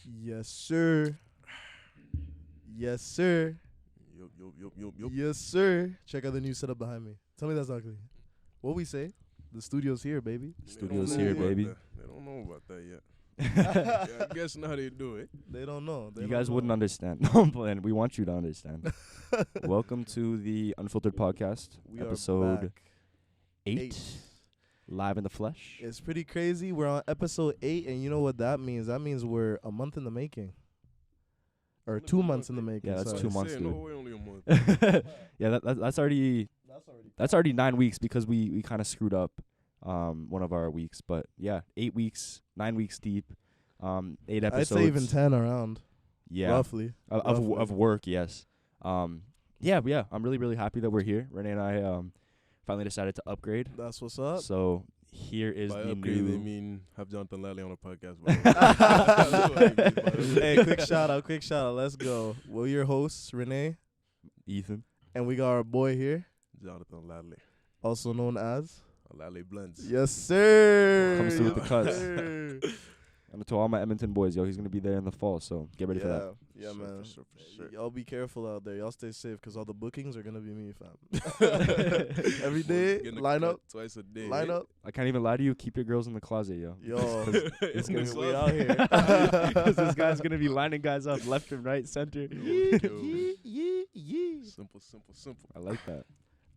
Yes, sir. Yes, sir. Yup. Yes, sir. Check out the new setup behind me. Tell me that's ugly. What we say? The studio's here, baby. Studio's here, baby. They don't know about that yet. Yeah, I guess now they do it. They don't know. You guys wouldn't understand. No, I'm playing. We want you to understand. Welcome to the Unfiltered podcast, We episode are back. 8, live in the flesh. It's pretty crazy. We're on episode 8, and you know what that means? That means we're a month in the making. Or 2 months in the making. Yeah, that's sorry. 2 months, No dude. way, only a month. Yeah, that's already That's already 9 weeks because we kind of screwed up one of our weeks. But yeah, 8 weeks, 9 weeks deep, 8 episodes. I'd say even 10 around. Yeah, Roughly. of work, yes. Yeah. I'm really happy that we're here. Renee and I finally decided to upgrade. That's what's up. So here is By the upgrade, new. they mean have Jonathan Lally on the podcast. Hey, quick shout out. Let's go. We're your hosts, Renee, Ethan. and we got our boy here, Jonathan Lally. also known as. Lally Blends. Yes, sir. Comes through with the Yes, cuts. sir. And to all my Edmonton boys, yo, he's gonna be there in the fall, so get ready for that. Yeah, For sure, man. for sure. Y'all be careful out there. Y'all stay safe because all the bookings are gonna be me, fam. Every day, Getting a line cut up, twice a day. line up. I can't even lie to you. Keep your girls in the closet, yo. Yo, It's gonna we be out here. Because this guy's gonna be lining guys up left and right, center. Simple. I like that.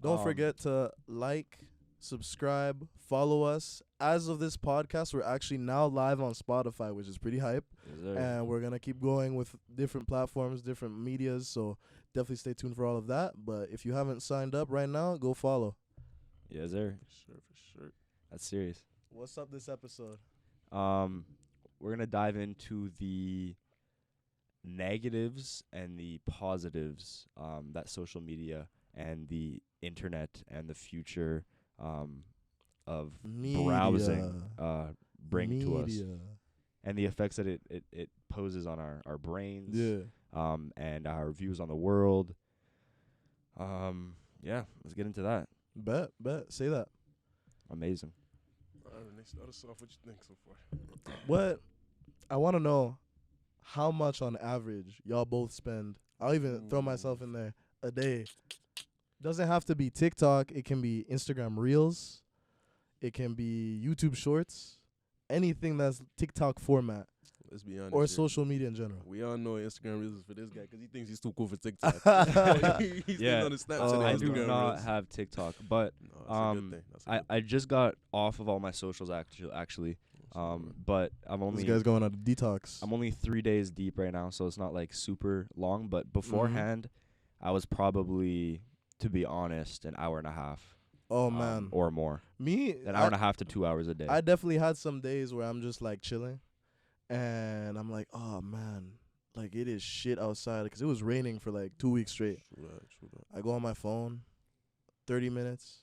Don't forget to like, subscribe, follow us. As of this podcast, we're actually now live on Spotify, which is pretty hype. Yes, sir. And we're going to keep going with different platforms, different medias. So definitely stay tuned for all of that. But if you haven't signed up right now, go follow. Yes, sir. For sure. That's serious. What's up this episode? We're gonna dive into the negatives and the positives that social media and the internet and the future of browsing bring to us, and the effects that it poses on our brains, Yeah. and our views on the world. Yeah, let's get into that. Bet. Say that. Amazing. Start us off. What you think so far? What? I want to know how much on average y'all both spend. I'll even throw myself in there a day. Doesn't have to be TikTok. It can be Instagram Reels. It can be YouTube Shorts. Anything that's TikTok format Let's be honest. or here. social media in general. We all know Instagram Reels is for this guy because he thinks he's too cool for TikTok. He's Yeah. on the Snapchat Oh, I and do Instagram not Reels. have TikTok, but No, that's a good thing. That's a good I just got off of all my socials actually. thing. But I'm This only guy's going on a detox. I'm only 3 days deep right now, so it's not like super long. But beforehand, I was probably, to be honest, an hour and a half. Oh, man. Or more. Me, An hour and a half to 2 hours a day. I definitely had some days where I'm just like chilling, and I'm like, oh man, like it is shit outside because it was raining for like 2 weeks straight. True that. I go on my phone, 30 minutes,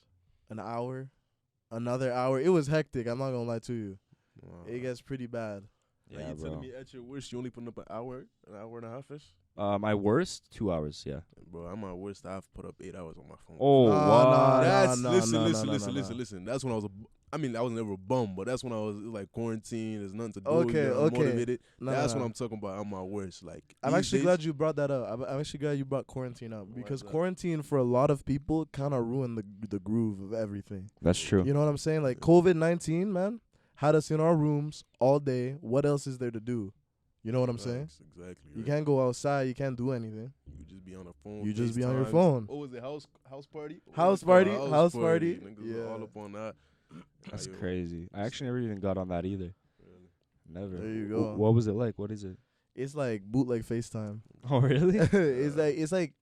an hour, another hour. It was hectic. I'm not gonna lie to you. Wow. It gets pretty bad. Now yeah, you telling bro. me at your worst you only put up an hour and a half ish? My worst, 2 hours. Yeah. Bro, I'm my worst. I've put up 8 hours on my phone. Oh, Nah, what? nah, That's nah, listen, nah, listen, nah, listen, nah, listen, nah. listen. That's when I was I was never a bum, but that's when I was like quarantine. There's nothing to do. Okay, you're okay. unmotivated. Nah, That's nah. what I'm talking about. I'm my worst. Like I'm these actually days- glad you brought that up. I'm actually glad you brought quarantine up Why because is that? quarantine for a lot of people kind of ruined the groove of everything. That's true. You know what I'm saying? Like COVID-19, man, had us in our rooms all day. What else is there to do? You know what I'm saying? Facts, Exactly. You right. can't go outside. You can't do anything. You just be on the phone. You just be on your FaceTimes. phone. What was it? House party? What House was it called? party, house party. Niggas Yeah. were all up on that. That's Like, yo, crazy. I actually never even got on that either. really. Never. There you Wh- go. What was it like? What is it? It's like bootleg FaceTime. Oh, really? it's like,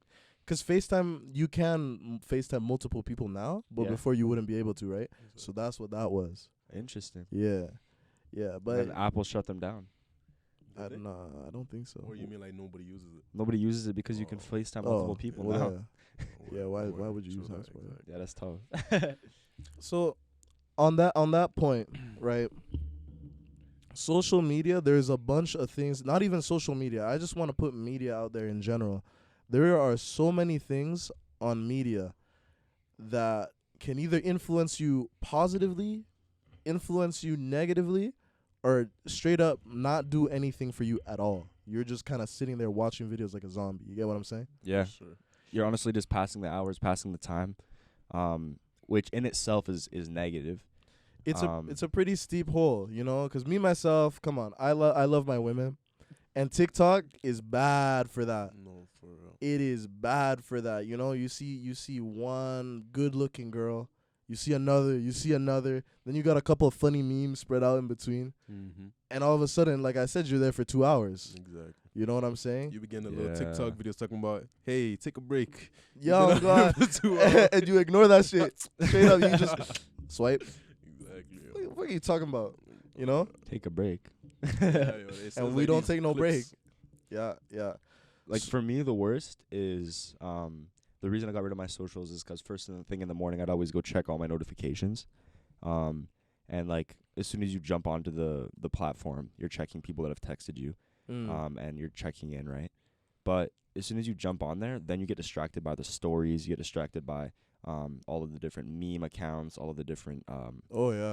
cause FaceTime you can FaceTime multiple people now, but Yeah. before you wouldn't be able to, right? So that's what that was. Interesting. Yeah, but And Apple shut them down. I Did they? don't think so. Or you mean like nobody uses it? Nobody uses it because you can Oh. FaceTime multiple people well, now. Yeah. Yeah, why Word. would you True use that, house party? exactly. Yeah, that's tough. So on that point, right? Social media, there's a bunch of things, not even social media. I just want to put media out there in general. There are so many things on media that can either influence you positively, influence you negatively, or straight up not do anything for you at all. You're just kind of sitting there watching videos like a zombie. You get what I'm saying? Yeah. Sure. You're honestly just passing the hours, passing the time, which in itself is negative. It's a pretty steep hole, you know, because me myself, come on, I love my women, and TikTok is bad for that. No, for real. It is bad for that. You know, you see one good looking girl, you see another, then you got a couple of funny memes spread out in between, and all of a sudden, like I said, you're there for 2 hours. Exactly. You know what I'm saying? You begin a little TikTok videos talking about, hey, take a break. Yo, God. And you ignore that shit. Straight up, you just swipe. Exactly. What are you talking about? You know? Take a break. And we don't take no break. Yeah. Like for me, the worst is the reason I got rid of my socials is because first thing in the morning, I'd always go check all my notifications. And like as soon as you jump onto the platform, you're checking people that have texted you. And you're checking in, right? But as soon as you jump on there, then you get distracted by the stories. You get distracted by all of the different meme accounts, all of the different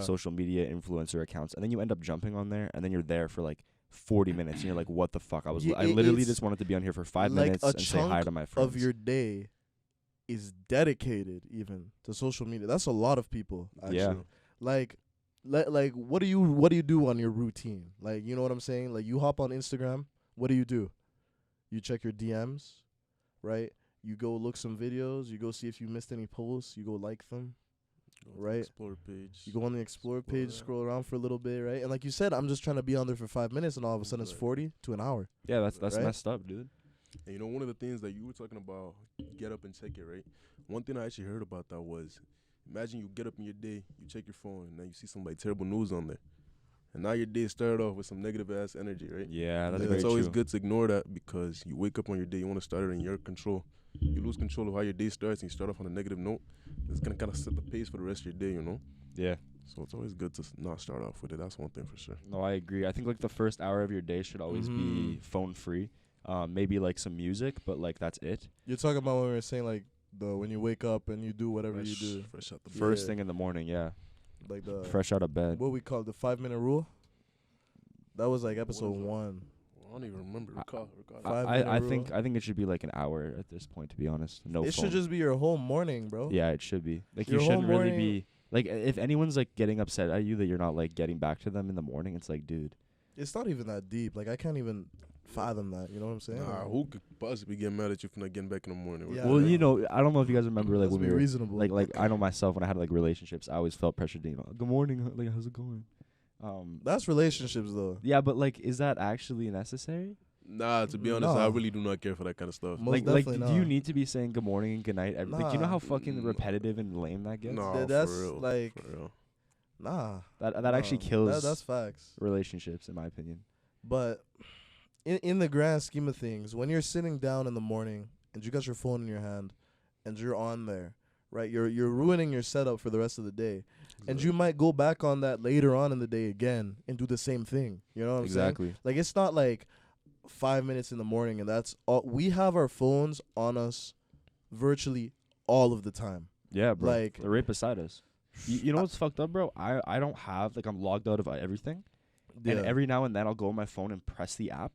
social media influencer accounts, and then you end up jumping on there, and then you're there for like 40 minutes, and you're like, "What the fuck?" I literally just wanted to be on here for 5 minutes and say hi to my friends. Of your day is dedicated even to social media. That's a lot of people. Actually. Yeah. Like what do you do on your routine? Like, you know what I'm saying? Like, you hop on Instagram, what do? You check your DMs, right? You go look some videos, you go see if you missed any posts, you go like them, right? Explore page. You go on the explore page, scroll around for a little bit, right? And like you said, I'm just trying to be on there for 5 minutes, and all of a sudden it's 40 to an hour. Yeah, that's right? messed up, dude. And you know, one of the things that you were talking about, get up and check it, right? One thing I actually heard about that was, imagine you get up in your day, you check your phone, and then you see some like terrible news on there. And now your day started off with some negative ass energy, right? Yeah, that's it's always good to ignore that, because you wake up on your day, you want to start it in your control. You lose control of how your day starts, and you start off on a negative note. It's going to kind of set the pace for the rest of your day, you know? Yeah. So it's always good to not start off with it. That's one thing for sure. No, I agree. I think like the first hour of your day should always be phone free. Maybe like some music, but like that's it. You're talking about when we were saying like when you wake up and you do whatever you do. Fresh out the First thing in the morning, yeah. Like the fresh out of bed. What we call the 5-minute rule. That was like episode 1. I don't even remember. I think it should be like an hour at this point, to be honest. No, it phone. should just be your whole morning, bro. Yeah, it should be. Like Your you whole shouldn't really morning- be like if anyone's like getting upset at you that you're not like getting back to them in the morning. It's like, dude, It's not even that deep. Like, I can't even fathom that. You know what I'm saying? Nah, who could possibly get mad at you for not getting back in the morning? Yeah. well, you know, I don't know if you guys remember like Let's when be we were reasonable. like I know myself when I had like relationships, I always felt pressured to, you know, good morning, like how's it going? That's relationships though. Yeah, but like, is that actually necessary? Nah, to be honest, No. I really do not care for that kind of stuff. Most like, definitely do you not. need to be saying good morning and good night? Like, do you know how fucking Nah. repetitive and lame that gets? No, that's for real. like- for real. Nah. That actually kills That's facts. relationships, in my opinion. But in the grand scheme of things, when you're sitting down in the morning and you got your phone in your hand and you're on there, right? You're ruining your setup for the rest of the day. And you might go back on that later on in the day again and do the same thing. You know what I'm saying? Exactly. Like, it's not like 5 minutes in the morning and that's all. We have our phones on us virtually all of the time. Yeah, bro. Like- They're right beside us. You know what's fucked up, bro? I don't have, like, I'm logged out of everything. Yeah. And every now and then I'll go on my phone and press the app.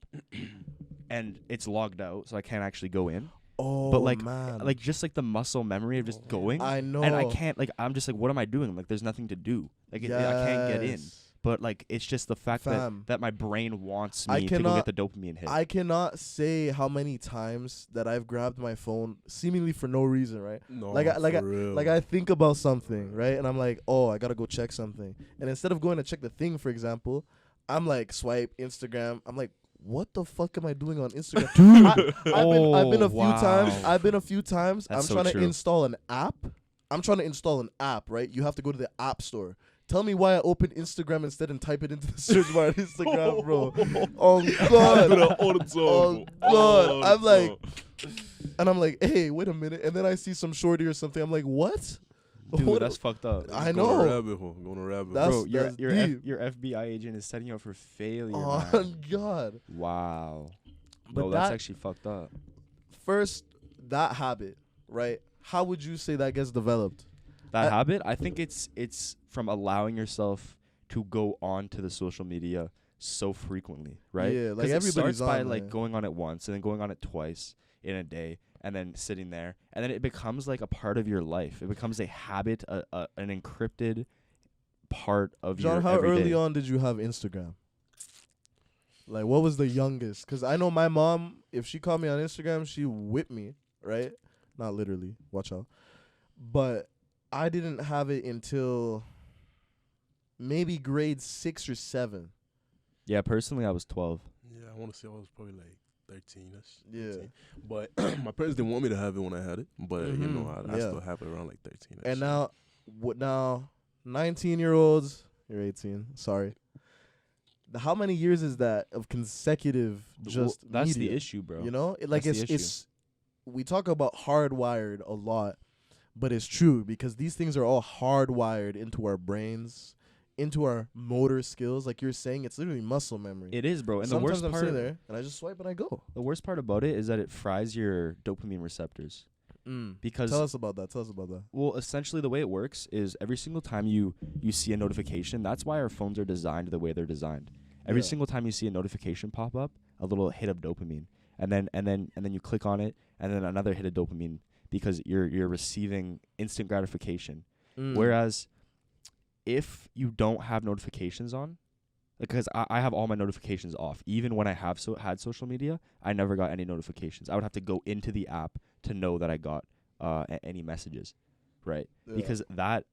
And it's logged out, so I can't actually go in. Oh, But, like, man. like just, like, the muscle memory of just going. I know. And I can't, like, I'm just like, what am I doing? Like, there's nothing to do. Like, I can't get in. Yes. But, like, it's just the fact Fam. that my brain wants I me to go cannot- get the dopamine hit. I cannot say how many times that I've grabbed my phone seemingly for no reason, right? No, Like for real. I think about something, right? And I'm like, oh, I gotta go check something. And instead of going to check the thing, for example, I'm like, swipe Instagram. I'm like, what the fuck am I doing on Instagram? I've been a few times. I've been a few times. That's I'm so trying true. to install an app. Right? You have to go to the app store. Tell me why I open Instagram instead and type it into the search bar on Instagram, bro. Oh God. Oh God. I'm like, and I'm like, hey, wait a minute. And then I see some shorty or something. I'm like, what? Dude, What- that's fucked up. I Going know. a rabbit hole. Going a rabbit hole. That's- Bro, deep. your FBI agent is setting you up for failure, Oh man. God. Wow. But No, that's that- actually fucked up. First, that habit, right? How would you say that gets developed? That habit, I think it's from allowing yourself to go on to the social media so frequently, right? Yeah, like 'Cause it everybody's starts by on like there. going on it once and then going on it twice in a day and then sitting there, and then it becomes like a part of your life. It becomes a habit, an encrypted part of John, your how everyday. early on did you have Instagram? Like, what was the youngest? Because I know my mom, if she called me on Instagram, she whipped me, right? Not literally, watch out. But I didn't have it until maybe grade 6 or 7. Yeah, personally, I was 12. Yeah, I want to say I was probably like 13ish. Yeah. 13. But my parents didn't want me to have it when I had it. But, you know, I Yeah. still have it around like 13ish. And now, 19-year-olds, you're 18, sorry. How many years is that of consecutive just That's media? the issue, bro. You know? That's the issue. It's we talk about hardwired a lot, but it's true because these things are all hardwired into our brains, into our motor skills. Like you're saying, it's literally muscle memory. It is, bro. And Sometimes the worst I'm part, sitting there and I just swipe and I go. the worst part about it is that it fries your dopamine receptors. Because Tell us about that. well, essentially the way it works is every single time you see a notification, that's why our phones are designed the way they're designed. Every Yeah. single time you see a notification pop up, a little hit of dopamine, and then you click on it, and then another hit of dopamine because you're receiving instant gratification. Whereas if you don't have notifications on, because I have all my notifications off, even when I have had social media, I never got any notifications. I would have to go into the app to know that I got any messages, right? Yeah. Because that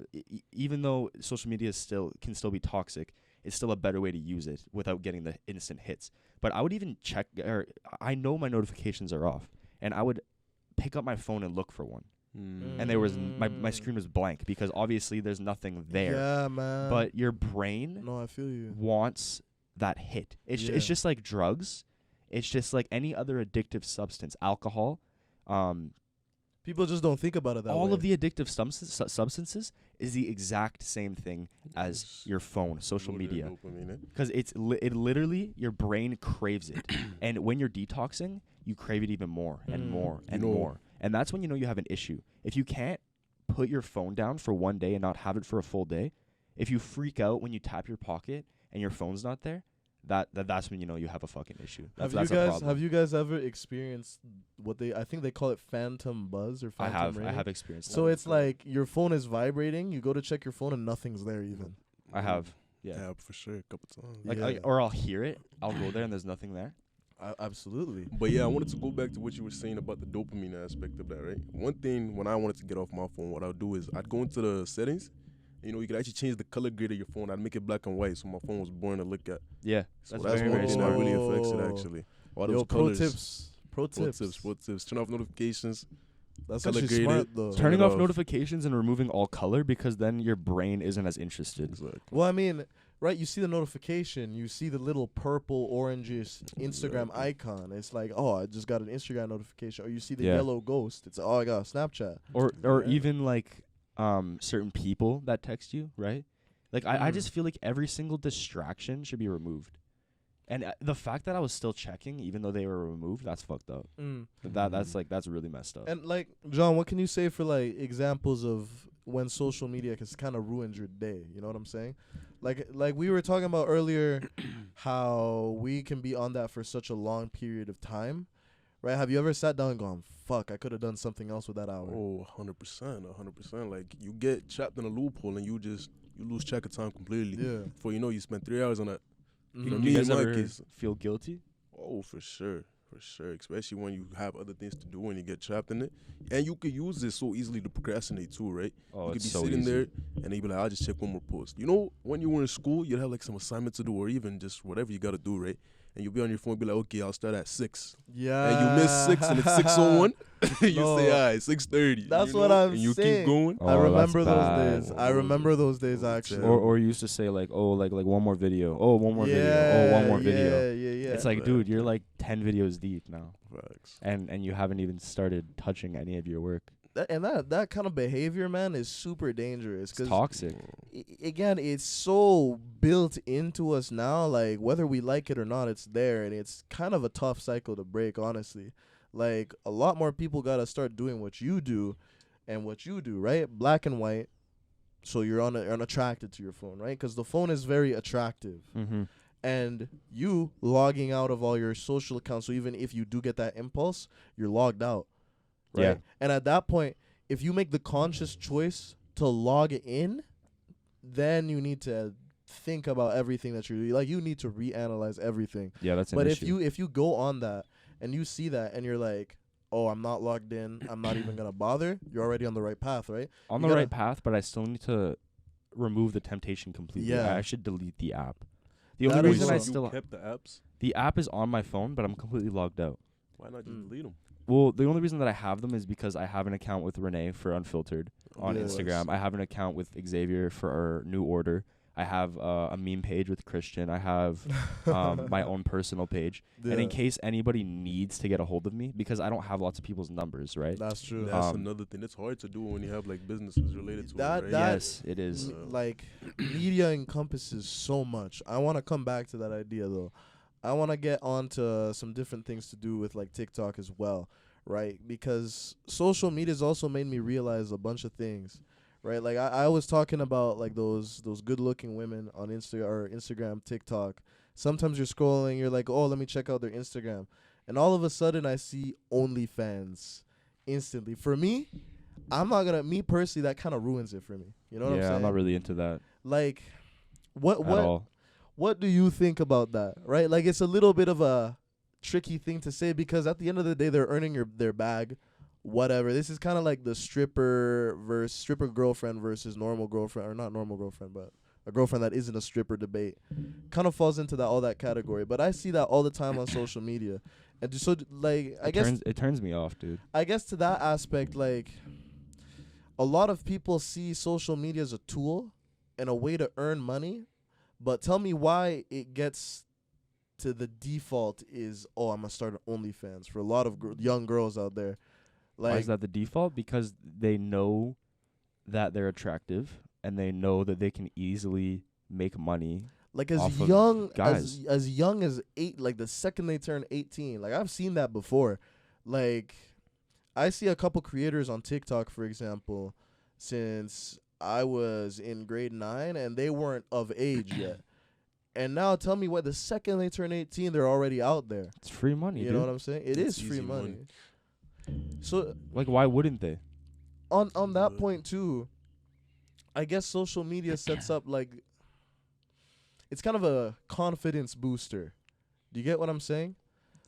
even though social media can still be toxic, it's still a better way to use it without getting the instant hits. But I would even check, or I know my notifications are off, and I would pick up my phone and look for one. And there was my screen was blank because obviously there's nothing there. Yeah, man. But your brain no, I feel you. wants that hit. It's Yeah. it's just like drugs. It's just like any other addictive substance, alcohol. People just don't think about it that way. All of the addictive substances is the exact same thing as your phone, social media. Because it literally, your brain craves it. And when you're detoxing, you crave it even more and more and more. And that's when you know you have an issue. If you can't put your phone down for one day and not have it for a full day, if you freak out when you tap your pocket and your phone's not there, that's when you know you have a fucking issue. That's a problem. Have you guys ever experienced I think they call it phantom buzz or phantom ring? I have experienced So that. it's like your phone is vibrating, you go to check your phone and nothing's there even. I have. Yeah. Yeah, for sure, a couple times. Like, or I'll hear it, I'll go there and there's nothing there. Absolutely. But yeah, I wanted to go back to what you were saying about the dopamine aspect of that, right? One thing when I wanted to get off my phone, what I'll do is I'd go into the settings. You know, you could actually change the color grade of your phone. I'd make it black and white, so my phone was boring to look at. Yeah, So that's that's very, one very thing that smart. really affects it, actually. All those Yo, colors. Pro tips. Turn off notifications. That's color actually grade smart it. though. Turning it off off. notifications and removing all color because then your brain isn't as interested. Exactly. Well, I mean, right, you see the notification, you see the little purple, orangish Instagram Exactly. icon. It's like, oh, I just got an Instagram notification. Or you see the Yeah. yellow ghost. It's, oh, I got a Snapchat. Or Yeah. even like certain people that text you, right? Like I just feel like every single distraction should be removed. And the fact that I was still checking even though they were removed, that's fucked up. That's really messed up. And like, John, what can you say for like examples of when social media has kind of ruined your day? You know what I'm saying? Like we were talking about earlier, how we can be on that for such a long period of time, right? Have you ever sat down and gone, fuck, I could have done something else with that hour? Oh, 100%, 100%. Like, you get trapped in a loophole and you lose track of time completely. Yeah. Before you know, you spend 3 hours on that. Mhm. You know, Do you me guys in my ever case. feel guilty? Oh, for sure. Especially when you have other things to do and you get trapped in it. And you could use this so easily to procrastinate too, right? Oh, You could it's be so sitting easy. there and you'd be like, I'll just check one more post. You know, when you were in school, you'd have like some assignment to do or even just whatever you got to do, right? And you'll be on your phone and be like, okay, I'll start at 6. Yeah. And you miss 6 and it's 6:01. You No. say, all right, 6:30. That's you what know? I'm And you saying. keep going. I Oh, remember that's those bad. days. I remember those days actually. Or you used to say like, oh, like one more video. Oh, one more video. Yeah, Oh, one more video. Yeah. It's like, dude, you're like 10 videos deep now. Facts. And you haven't even started touching any of your work. that kind of behavior, man, is super dangerous. It's 'Cause toxic. again, it's so built into us now, like whether we like it or not, it's there, and it's kind of a tough cycle to break, honestly. Like a lot more people gotta start doing what you do and what you do, right? Black and white, So you're unattracted to your phone, right? Because the phone is very attractive. Mm-hmm. And you logging out of all your social accounts, so even if you do get that impulse, you're logged out, right? Yeah. And at that point, if you make the conscious choice to log in, then you need to think about everything that you're doing. Like, you need to reanalyze everything. Yeah, that's an But issue. if you go on that and you see that and you're like, oh, I'm not logged in, I'm not even gonna bother, you're already on the right path, right? on you the gotta- right path, but I still need to remove the temptation completely. Yeah. I should delete the app. The That only is reason well. I You still kept the apps. the app is on my phone, but I'm completely logged out. Why not just Mm. delete them? Well, the only reason that I have them is because I have an account with Renee for Unfiltered on Yeah. Instagram. I have an account with Xavier for our New Order. I have a meme page with Christian. I have my own personal page. Yeah. And in case anybody needs to get a hold of me, because I don't have lots of people's numbers, right? That's true. That's Um, another thing. It's hard to do when you have like businesses related to That- it, right? that- Yes, it is. Like, media encompasses so much. I want to come back to that idea, though. I want to get on to some different things to do with, like, TikTok as well, right? Because social media has also made me realize a bunch of things, right? Like, I was talking about, like, those good-looking women on Instagram, TikTok. Sometimes you're scrolling, you're like, oh, let me check out their Instagram. And all of a sudden, I see OnlyFans instantly. For me, me personally, that kind of ruins it for me. You know what I'm Yeah, saying? I'm not really into that Like, what at all. what do you think about that? Right? Like, it's a little bit of a tricky thing to say, because at the end of the day, they're earning their bag, whatever. This is kind of like the stripper girlfriend versus normal girlfriend, or not normal girlfriend, but a girlfriend that isn't a stripper debate. Kind of falls into all that category. But I see that all the time on social media, and so, like, It turns me off, dude. I guess to that aspect, like, a lot of people see social media as a tool and a way to earn money, but tell me why it gets to the default is, oh, I'm gonna start an OnlyFans for a lot of young girls out there. Why Like, is that the default? Because they know that they're attractive and they know that they can easily make money. as off of young guys. as young as 8, like the second they turn 18. Like, I've seen that before. Like, I see a couple creators on TikTok, for example, since I was in grade 9, and they weren't of age yet. And now tell me what, the second they turn 18, they're already out there. It's free money, You dude. know what I'm saying? It It's is free easy money. money. So Like, why wouldn't they? on that point too, I guess social media sets up, like, it's kind of a confidence booster. Do you get what I'm saying?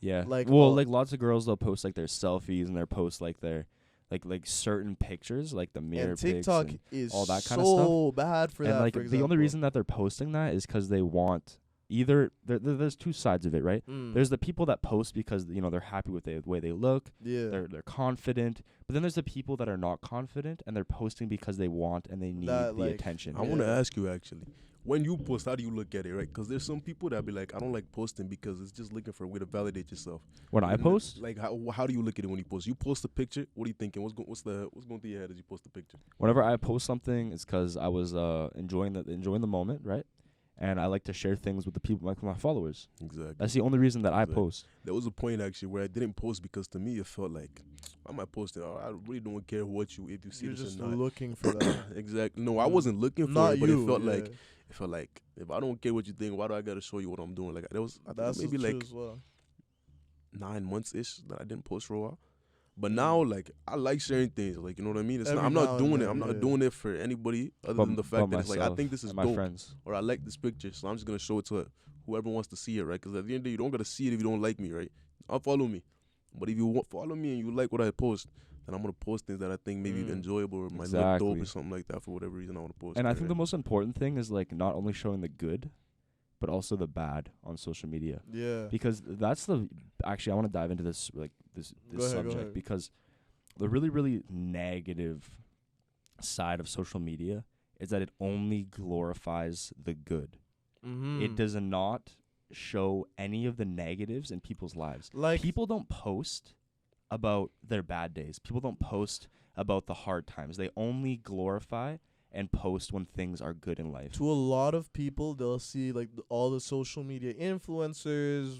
Yeah. Like, Well, like lots of girls, they'll post like their selfies and they'll post like their like certain pictures, like the mirror And pics TikTok and is all that kind of so bad for and that. like for the example. only reason that they're posting that is because they want either there's two sides of it, right? There's the people that post because they're happy with the way they look, yeah. they're confident, but then there's the people that are not confident and they're posting because they want and they need That, the like, attention. I want to Yeah. ask you actually, when you post, how do you look at it, right? Because there's some people that be like, I don't like posting because it's just looking for a way to validate yourself. When I And post, like, how do you look at it when you post? You post a picture. What are you thinking? What's going through your head as you post the picture? whenever I post something, it's because I was enjoying the moment, right? And I like to share things with the people, like my followers. Exactly. That's the only reason that I Exactly. post. There was a point actually where I didn't post because to me it felt like, why am I posting? I really don't care if you see You're this just or not. looking for that. Exactly. No, I wasn't looking for Not it, but you. it felt yeah. like if I don't care what you think, why do I gotta show you what I'm doing? Like, there was That's maybe true like as well. 9 months ish that I didn't post for a while. But now, like, I like sharing things. Like, you know what I mean? It's not, Every I'm now not and doing it. then, I'm not yeah. doing it for anybody other But- than the but fact that it's like, I myself think this is and my dope, friends. or I like this picture, so I'm just gonna show it to whoever wants to see it, right? Because at the end of the day, you don't gotta see it if you don't like me, right? I'll follow me, but if you follow me and you like what I post, then I'm gonna post things that I think maybe enjoyable or might look dope Exactly. or something like that for whatever reason I want to post. And I it, think right? the most important thing is like not only showing the good, but also the bad on social media. Yeah. Because that's actually I want to dive into this this Go ahead, go subject ahead. because the really really negative side of social media is that it only glorifies the good. Mm-hmm. It does not show any of the negatives in people's lives. Like, People don't post about their bad days. People don't post about the hard times. They only glorify and post when things are good in life. to a lot of people, they'll see, like, all the social media influencers,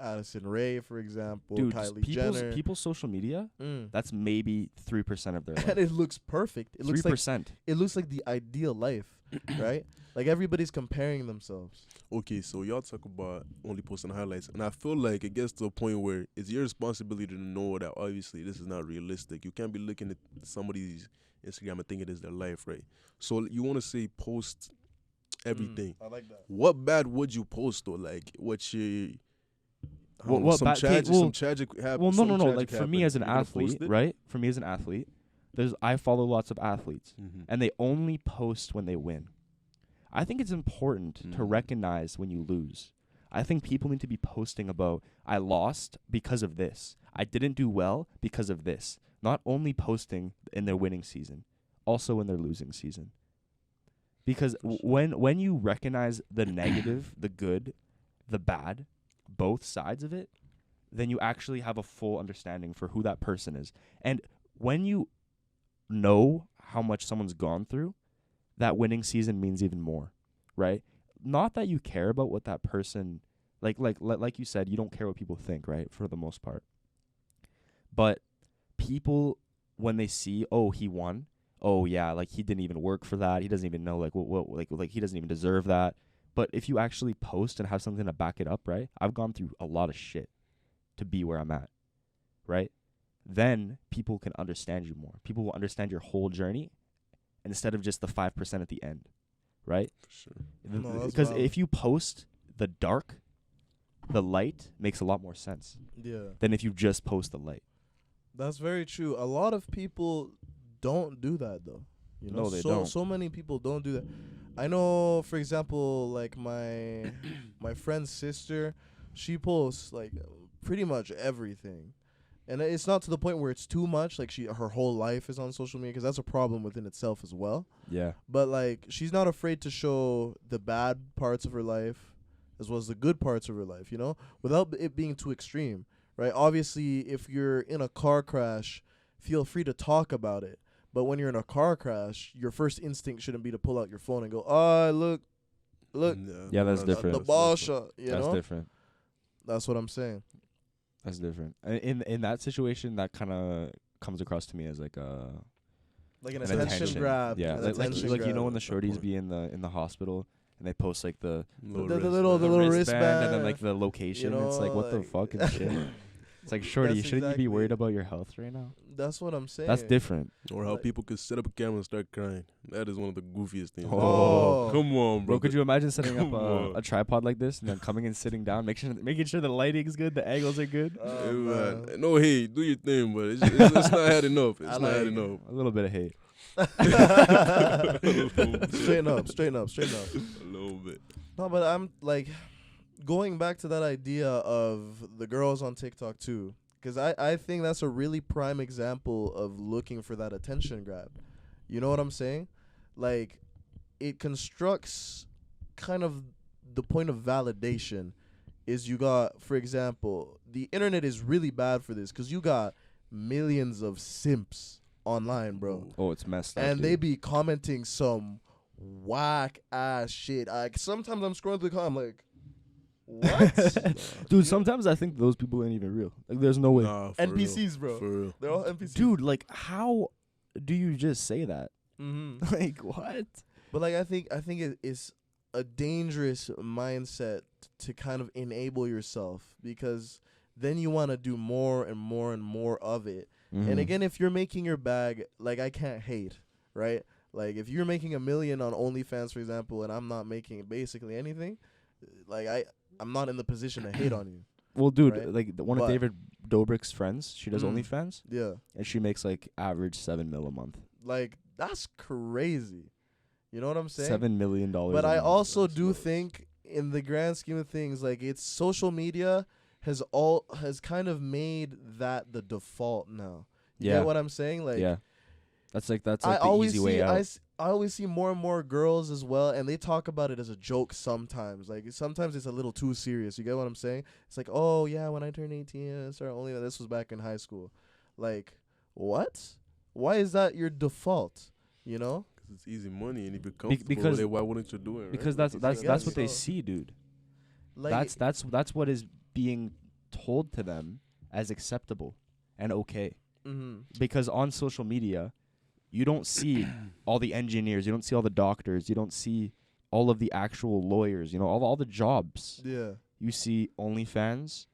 Addison Rae, for example, Dude, Kylie people's Jenner. people's social media, Mm. that's maybe 3% of their And life. it looks perfect. It looks like 3%. the ideal life, right? Like everybody's comparing themselves. Okay, so y'all talk about only posting highlights, and I feel like it gets to a point where it's your responsibility to know that obviously this is not realistic. You can't be looking at somebody's Instagram and thinking it's their life, right? So you want to say post everything. I like that. What bad would you post though? Like what you some bad? tragic, Well, some tragic happened. Well, no. Like for me as an athlete, right? For me as an athlete, I follow lots of athletes, and they only post when they win. I think it's important to recognize when you lose. I think people need to be posting about, I lost because of this. I didn't do well because of this. Not only posting in their winning season, also in their losing season. Because when you recognize the negative, the good, the bad, both sides of it, then you actually have a full understanding for who that person is. And when you know how much someone's gone through, that winning season means even more, right? Not that you care about what that person, like you said, you don't care what people think, right? For the most part. But people, when they see, oh, he won, oh yeah, like he didn't even work for that. He doesn't even know, like he doesn't even deserve that. But if you actually post and have something to back it up, right? I've gone through a lot of shit to be where I'm at, right? Then people can understand you more. People will understand your whole journey instead of just the 5% at the end, right? For sure. No, Because valid. if you post the dark, the light makes a lot more sense Yeah. than if you just post the light. That's very true. A lot of people don't do that though. You know, No, they don't. So many people don't do that. I know, for example, like my friend's sister, she posts like pretty much everything, and it's not to the point where it's too much. Like her whole life is on social media, because that's a problem within itself as well. Yeah. But like she's not afraid to show the bad parts of her life as well as the good parts of her life. You know, without it being too extreme, right? Obviously, if you're in a car crash, feel free to talk about it. But when you're in a car crash, your first instinct shouldn't be to pull out your phone and go, "Oh, look, Yeah, that's different. the ball shot." You That's know, different. that's what I'm saying. That's different. In that situation, that kind of comes across to me as like a Like an an attention grab. Yeah, an like attention you know grab. when the shorties be in the hospital and they post like the the little wristband, and then like the location. you it's like what the like- fuck and shit. It's like, shorty, That's shouldn't you be worried exactly- about your health right now? That's what I'm saying. That's different. Or how Like- people could set up a camera and start crying. That is one of the goofiest things. Oh. Come on, bro. Bro, could you imagine setting up Come on. a tripod like this and then coming and sitting down, making sure the lighting's good, the angles are good? Hey, man. man. No hate, do your thing, but it's not had enough. It's I not had like it. enough. A little bit of hate. straighten up. A little bit. No, but I'm like going back to that idea of the girls on TikTok too, because I think that's a really prime example of looking for that attention grab. You know what I'm saying? Like, it constructs kind of the point of validation is you got, for example, the internet is really bad for this because you got millions of simps online, bro. Oh, it's messed up. And dude. they be commenting some whack ass shit. Like sometimes I'm scrolling through the comments, I'm like, what? Dude, sometimes I think those people ain't even real. Like, there's no way. Nah, for NPCs, real. bro. For real. They're all NPCs. Dude, like, how do you just say that? Mm-hmm. Like, what? But like I think it's a dangerous mindset to kind of enable yourself, because then you want to do more and more and more of it. Mm-hmm. And again, if you're making your bag, like, I can't hate, right? Like, if you're making $1 million on OnlyFans, for example, and I'm not making basically anything, like, I'm not in the position to hate on you. Well, dude, right? like one of But- David Dobrik's friends, she does Mm. OnlyFans, Yeah. and she makes like average $7 million a month. Like, that's crazy. You know what I'm saying? $7 million. But a I month. also That's do nuts. think, in the grand scheme of things, like, it's social media has kind of made that the default now. You Yeah. get what I'm saying? Like, yeah. That's like I the always easy see way out. I always see more and more girls as well, and they talk about it as a joke sometimes. Like, sometimes it's a little too serious. You get what I'm saying? It's like, oh yeah, when I turned 18, I started only. This was back in high school. Like, what? Why is that your default? You know? Because it's easy money, and if you're comfortable because- with it, why wouldn't you do it? Right? Because Like, that's guess what they so. see, dude. Like, That's what is being told to them as acceptable and okay. Mm-hmm. Because on social media, you don't see all the engineers, you don't see all the doctors, you don't see all of the actual lawyers, you know, all the jobs. Yeah. You see OnlyFans,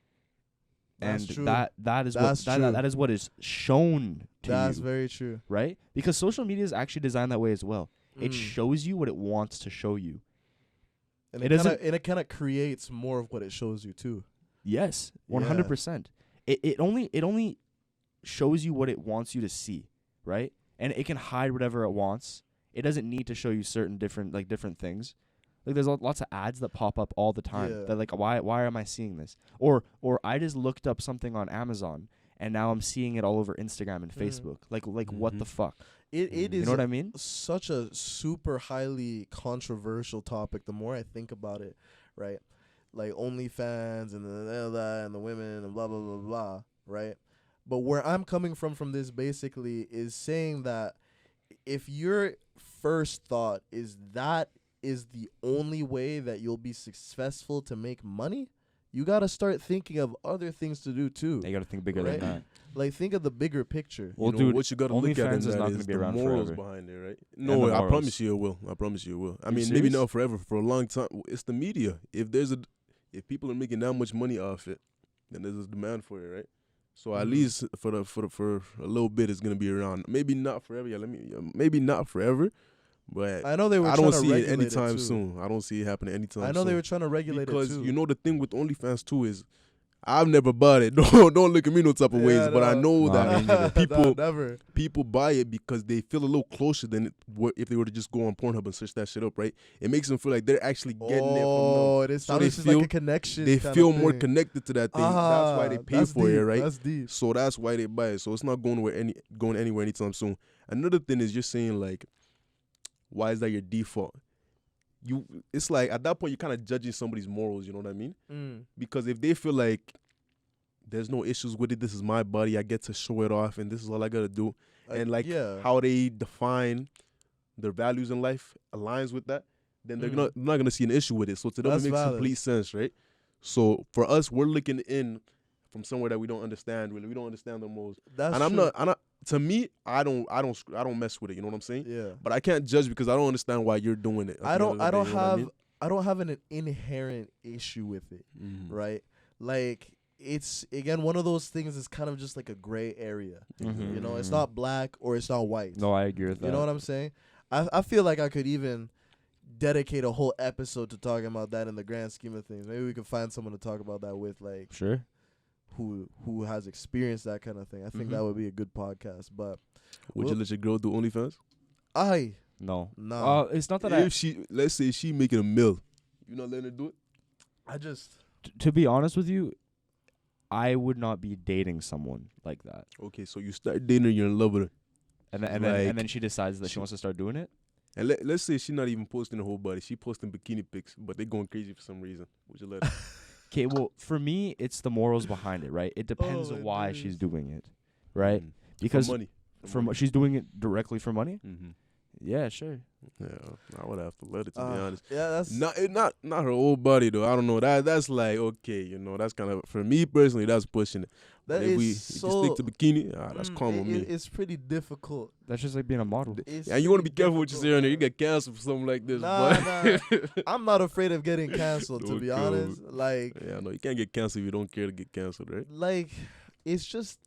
That's and true. that is That's what true. that is what is shown to That's you, very true. right? Because social media is actually designed that way as well. It Mm. shows you what it wants to show you. And it it doesn't- kind of creates more of what it shows you too. Yes, Yeah. 100%. It only shows you what it wants you to see, right? And it can hide whatever it wants. It doesn't need to show you certain different things. Like there's lots of ads that pop up all the time. Yeah. That like why am I seeing this? Or I just looked up something on Amazon and now I'm seeing it all over Instagram and Facebook. Like what the fuck? It is You know what I mean? such a super highly controversial topic. The more I think about it, right? Like OnlyFans and the women and blah blah blah blah, right? But where I'm coming from this basically is saying that if your first thought is that is the only way that you'll be successful to make money, you got to start thinking of other things to do too. You got to think bigger Right? than that. Like think of the bigger picture. Well, You know, dude, what you gotta look at in OnlyFans is that not is gonna be the around morals forever. behind it, right? And No, the I morals. promise you it will. I promise you it will. I You mean, maybe serious? not forever. For a long time, it's the media. If people are making that much money off it, then there's a demand for it, right? So at least for a little bit, it's gonna be around. Maybe not forever. Yeah, maybe not forever, but I know they were I trying don't to see it regulate anytime too. soon. I don't see it happening anytime soon. I know they were trying to regulate because it too. you know the thing with OnlyFans too is I've never bought it. Don't look at me no type of Yeah, ways. But I know No, that me neither. people never. people buy it because they feel a little closer than if they were to just go on Pornhub and search that shit up, right? It makes them feel like they're actually getting it from them. Oh, it So they establishes like feel- a connection. They kind feel of more thing. connected to that thing. That's why they pay That's for deep. it, right? That's deep. So that's why they buy it. So it's not going anywhere anytime soon. Another thing is just saying like, why is that your default? It's like at that point you're kind of judging somebody's morals. You know what I mean? Because if they feel like there's no issues with it, this is my body, I get to show it off, and this is all I gotta do, and like yeah. how they define their values in life aligns with that, then they're not gonna see an issue with it. So to them, That's it makes valid. complete sense, right? So for us, we're looking in from somewhere that we don't understand. Really, we don't understand the morals. That's And I'm true. not. To me, I don't mess with it. You know what I'm saying? Yeah. But I can't judge because I don't understand why you're doing it. I don't have an inherent issue with it, Mm-hmm. right? Like it's again one of those things that's kind of just like a gray area. Mhm. You know, it's not black or it's not white. No, I agree with that. You know what I'm saying? I feel like I could even dedicate a whole episode to talking about that in the grand scheme of things. Maybe we could find someone to talk about that with, like Sure. who has experienced that kind of thing. I think that would be a good podcast. But Would you let your girl do OnlyFans? No. Nah. It's not that If let's say she making a mill, you not letting her do it? I just to be honest with you, I would not be dating someone like that. Okay, so you start dating her, you're in love with her. And then she decides that she wants to start doing it. And let's say she's not even posting her whole body. She posting bikini pics, but they going crazy for some reason. Would you let her? Okay, well, for me, it's the morals behind it, right? It depends Oh, on my why days. she's doing it, right? Mm. Because for money. she's doing it directly for money. Mm-hmm. Yeah, sure. Yeah, I would have to let it, to be honest. Yeah, that's Not her whole body though. I don't know. That's like okay, that's kind of for me personally. That's pushing it. that But if is you so. stick to bikini, that's calm with me. It's pretty difficult. That's just like being a model. It's And you want to be pretty careful what you say on there. You difficult, get canceled for something like this. Nah, but I'm not afraid of getting canceled, to be Okay. honest. Like, yeah, no, you can't get canceled if you don't care to get canceled, right? it's just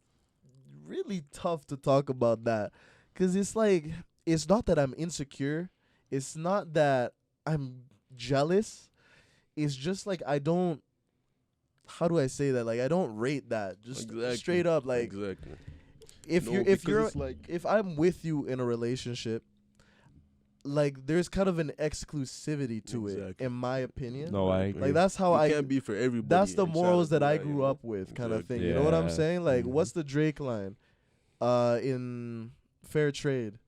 really tough to talk about that. Because it's like, it's not that I'm insecure. It's not that I'm jealous. It's just like, I don't, how do I say that? Like, I don't rate that. Just Exactly. straight up. Like, Exactly. if No, you're, because it's like if I'm with you in a relationship, like there's kind of an exclusivity to it, Exactly. in my opinion. No, I agree. Like that's how you I. can't be for everybody. That's the and try morals to do that I you grew know? up with, kind of Exactly. thing. You know what I'm Yeah. saying? Like, Mhm. what's the Drake line? In Fair Trade,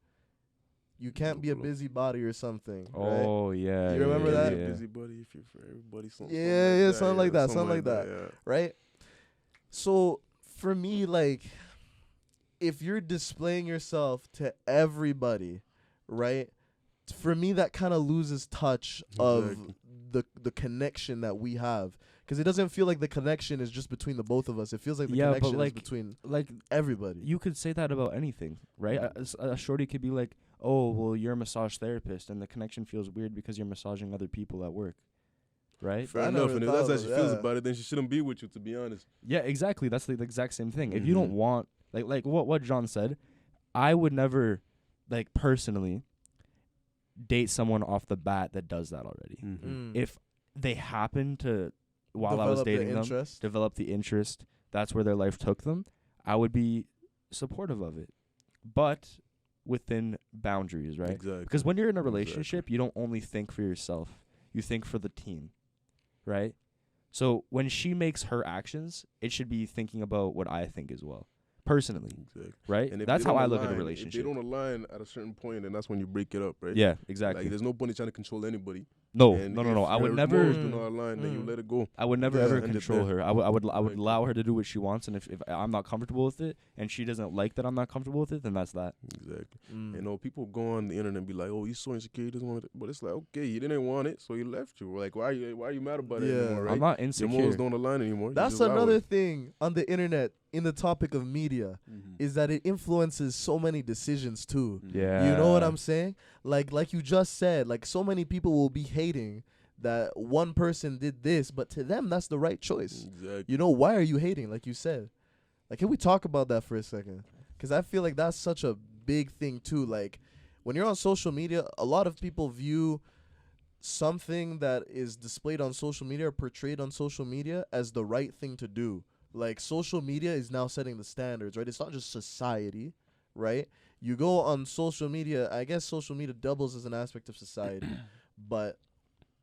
you can't be a busybody or something. Right? Oh yeah. You remember yeah, that? yeah. Busybody if you're for everybody. Yeah, something like that, something like that. Yeah. Right? So for me, like, if you're displaying yourself to everybody, right? For me, that kind of loses touch of Exactly. the connection that we have. Because it doesn't feel like the connection is just between the both of us. It feels like the Yeah, but, connection like- is between Like, everybody. you could say that about anything, right? A shorty could be like, oh, well, you're a massage therapist, and the connection feels weird because you're massaging other people at work, right? Fair I enough. never And if thought that's how of she it, feels yeah. about it, then she shouldn't be with you, to be honest. Yeah, exactly. That's the exact same thing. If you don't Mhm. want, like what John said, I would never, like, personally date someone off the bat that does that already. Mm. If they happen to, while I was Develop the dating them, interest. develop the interest, that's where their life took them, I would be supportive of it. But within boundaries, right? Exactly. Because when you're in a relationship, you don't only think for yourself. You think for the team, right? So when she makes her actions, it should be thinking about what I think as well, personally, Exactly. right? And if That's they how don't I look at a align- relationship. If they don't align at a certain point, then that's when you break it up, right? Yeah, exactly. Like, there's no point in trying to control anybody. No. And I would if never. her morals do not align, then you let it go. I would never Yeah. ever End it control there. her. I would Exactly. allow her to do what she wants, and if I'm not comfortable with it, and she doesn't like that I'm not comfortable with it, then that's that. Exactly. Mm. You know, people go on the internet and be like, "Oh, he's so insecure, he doesn't want it." But it's like, okay, he didn't want it, so he left you. Like, why are you mad about it Yeah. anymore, right? I'm not Your insecure. morals don't align anymore. You That's just allow another it. thing on the internet in the topic of media Mhm. is that it influences so many decisions too. Yeah. You know what I'm saying? Like you just said, like so many people will be hating that one person did this, but to them that's the right choice. Exactly. You know, why are you hating? Like you said. Like, can we talk about that for a second? Because I feel like that's such a big thing too. Like when you're on social media, a lot of people view something that is displayed on social media or portrayed on social media as the right thing to do. Like social media is now setting the standards, right? It's not just society, right? You go on social media, I guess social media doubles as an aspect of society, but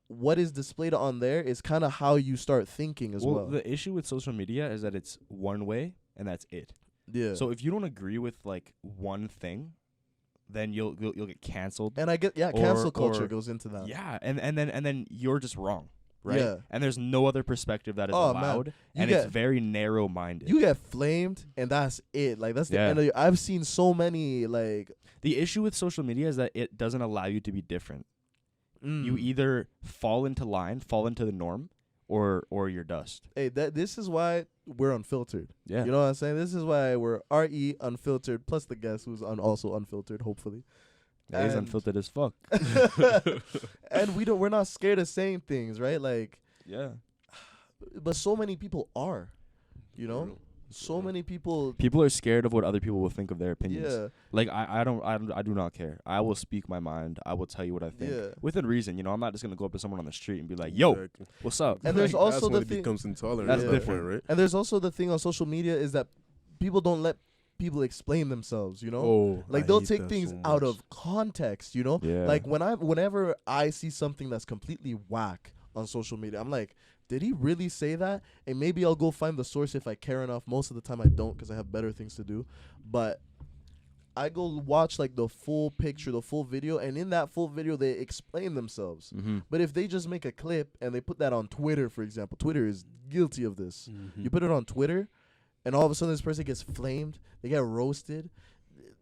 what is displayed on there is kind of how you start thinking as well. The issue with social media is that it's one way and that's it. Yeah. So if you don't agree with like one thing, then you'll get canceled. and I get or- cancel culture or- goes into that. Yeah, and then you're just wrong, right? Yeah. And there's no other perspective that is Oh, man. allowed, You and get- it's very narrow minded. You get flamed and that's it. Like that's the Yeah. end of I've seen so many like The issue with social media is that it doesn't allow you to be different. You either fall into line, fall into the norm, or you're dust. Hey, this is why we're unfiltered. Yeah. You know what I'm saying? This is why we're RE unfiltered plus the guest who's also unfiltered, hopefully. It is And- unfiltered as fuck. And we're not scared of saying things, right? Like, Yeah. but so many people are, you know? So many people. People are scared of what other people will think of their opinions. Yeah. Like I do not care. I will speak my mind. I will tell you what I think Yeah. within reason. You know, I'm not just gonna go up to someone on the street and be like, "Yo, Exactly. what's up?" And there's Like, also that's when the it thing. becomes intolerant. That's at that different. point, right? And there's also the thing on social media is that people don't let people explain themselves, you know? Oh, Like I they'll hate take that things so out much. of context, you know? Yeah. Like whenever I see something that's completely whack on social media, I'm like, did he really say that? And maybe I'll go find the source if I care enough. Most of the time I don't because I have better things to do. But I go watch like the full picture, the full video, and in that full video they explain themselves. Mm-hmm. But if they just make a clip and they put that on Twitter, for example, Twitter is guilty of this. Mhm. You put it on Twitter, and all of a sudden this person gets flamed. They get roasted.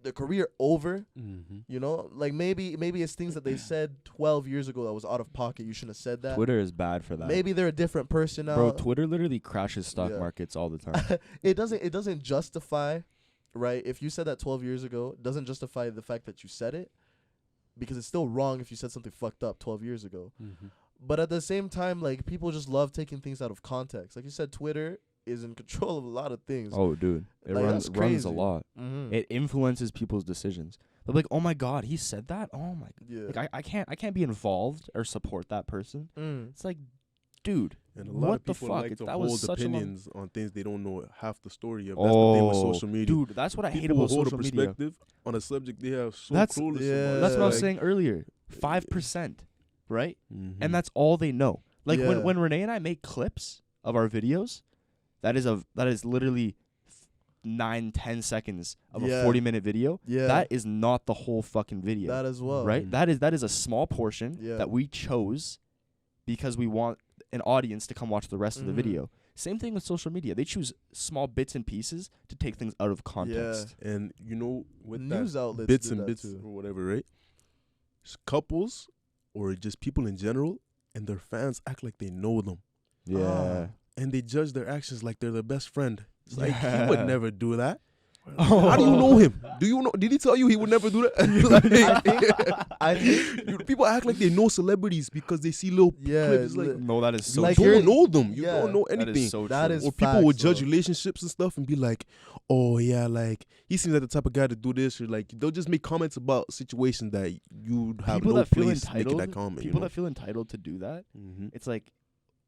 The career over. Mhm. You know, like maybe it's things that they said 12 years ago that was out of pocket. You shouldn't have said that. Twitter is bad for that. Maybe they're a different person now. Bro, Twitter literally crashes stock Yeah. markets all the time. It doesn't justify, right? If you said that 12 years ago, it doesn't justify the fact that you said it, because it's still wrong if you said something fucked up 12 years ago. Mhm. But at the same time, like people just love taking things out of context. Like you said, Twitter is in control of a lot of things. Oh, dude, it Like, runs that's runs a crazy. lot. Mm-hmm. It influences people's decisions. They're like, "Oh my god, he said that." Oh my, Yeah. like I can't be involved or support that person. It's like, dude, And a lot what of the people fuck? like to That was hold such a long- opinions on things they don't know half the story of. That's the thing with social media. dude, that's what I hate People will about hold social a media. perspective on a subject they have so That's- clueless yeah. about. That's what I was Like- saying earlier. 5%, right? Mhm. And that's all they know. Like Yeah. when Renee and I make clips of our videos, that is literally 9-10 seconds of Yeah. a 40-minute video. Yeah. That is not the whole fucking video. That as well. right? Mhm. That is a small portion Yeah. that we chose because we want an audience to come watch the rest of the Mhm. video. Same thing with social media. They choose small bits and pieces to take things out of context. And you know, with News that outlets bits did and that bits too. or whatever, right? Couples or just people in general and their fans act like they know them. Yeah. and they judge their actions like they're their best friend. It's like, he Yeah. would never do that. Oh. How do you know him? Do you know? Did he tell you he would never do that? I think People act like they know celebrities because they see little clips. Like, No, that is so Like you true. don't know them. You Yeah. don't know That anything. is so That true. is Or people facts, would judge though. relationships and stuff and be like, oh yeah, like he seems like the type of guy to do this, or like they'll just make comments about situations that you have People no that feel place making entitled. that comment. People that feel entitled to do that. Mm-hmm. It's like,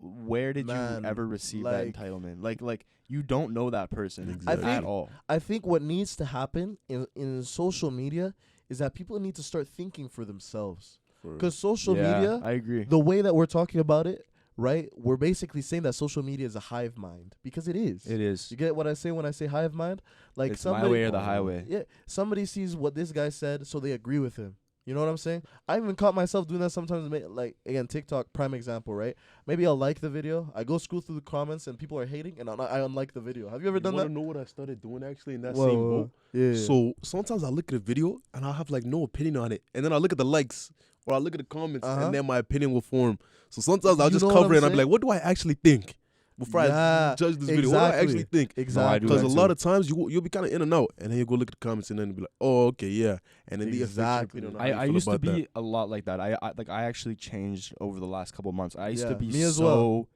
where did Man, you ever receive like- that entitlement? Like you don't know that person Exactly. at all. I think what needs to happen in social media is that people need to start thinking for themselves. Because social Yeah, media, I agree. the way that we're talking about it, right? We're basically saying that social media is a hive mind because it is. It is. You get what I say when I say hive mind? Like It's somebody, my way or the highway. Yeah, somebody sees what this guy said, so they agree with him. You know what I'm saying? I even caught myself doing that sometimes. Like, again, TikTok, prime example, right? Maybe I'll like the video. I go scroll through the comments and people are hating, and I unlike the video. Have you ever done You that? want to know what I started doing actually in that Whoa, same whoa. boat? Yeah. So sometimes I look at a video and I'll have like no opinion on it, and then I look at the likes or I look at the comments, Uh-huh. and then my opinion will form. So sometimes I'll You just know what cover I'm it and I'll be saying? like, what do I actually think before I Yeah, judge this video? What do I actually exactly. think? Exactly. do Because that a too. lot of times you'll be kind of in and out, and then you go look at the comments and then be like, oh, okay, yeah, and then Exactly. the I used to be a lot like that. I actually changed over the last couple of months. I used Yeah, to be me as so well.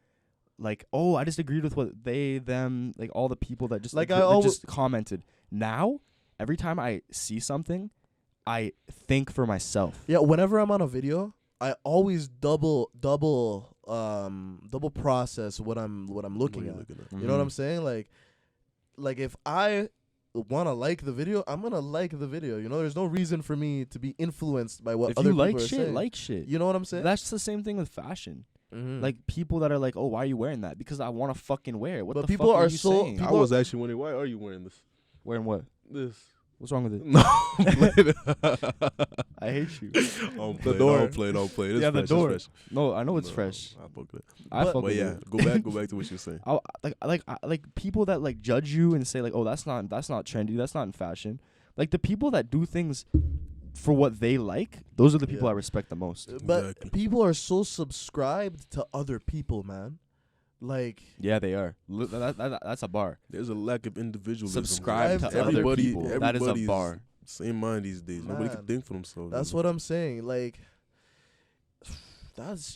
like, oh, I just agreed with what they, them, like all the people that just Like, that I alwa- just commented. Now, every time I see something, I think for myself. Yeah, whenever I'm on a video, I always double process what I'm looking at. You know what I'm saying? Like if I want to like the video, I'm gonna like the video. You know, there's no reason for me to be influenced by what If other you like people are shit, saying. like shit. You know what I'm saying? That's the same thing with fashion. Mhm. Like people that are like, oh, why are you wearing that? Because I want to fucking wear it. What But the people fuck are you so- saying? I people- was actually wondering, why are you wearing this? Wearing what? This. What's wrong with it? No, I hate you. Don't The play, door. don't play, don't play. It's Yeah, the fresh, it's door. fresh. No, I know it's No, fresh. I fuck with it. I But- fuck But with yeah, it. go back to what you're saying. Like people that like judge you and say like, oh, that's not trendy, that's not in fashion. Like the people that do things for what they like, those are the people Yeah. I respect the most. But Exactly. people are so subscribed to other people, man. Like, Yeah, they are. That's a bar. There's a lack of individualism. Subscribe to other Everybody- people. That is a everybody's bar. Same mind these days. Nobody Man, can think for themselves. that's what I'm saying. Like,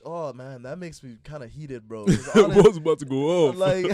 oh man, that makes me kind of heated, bro. 'Cause honest- was about to go off. like,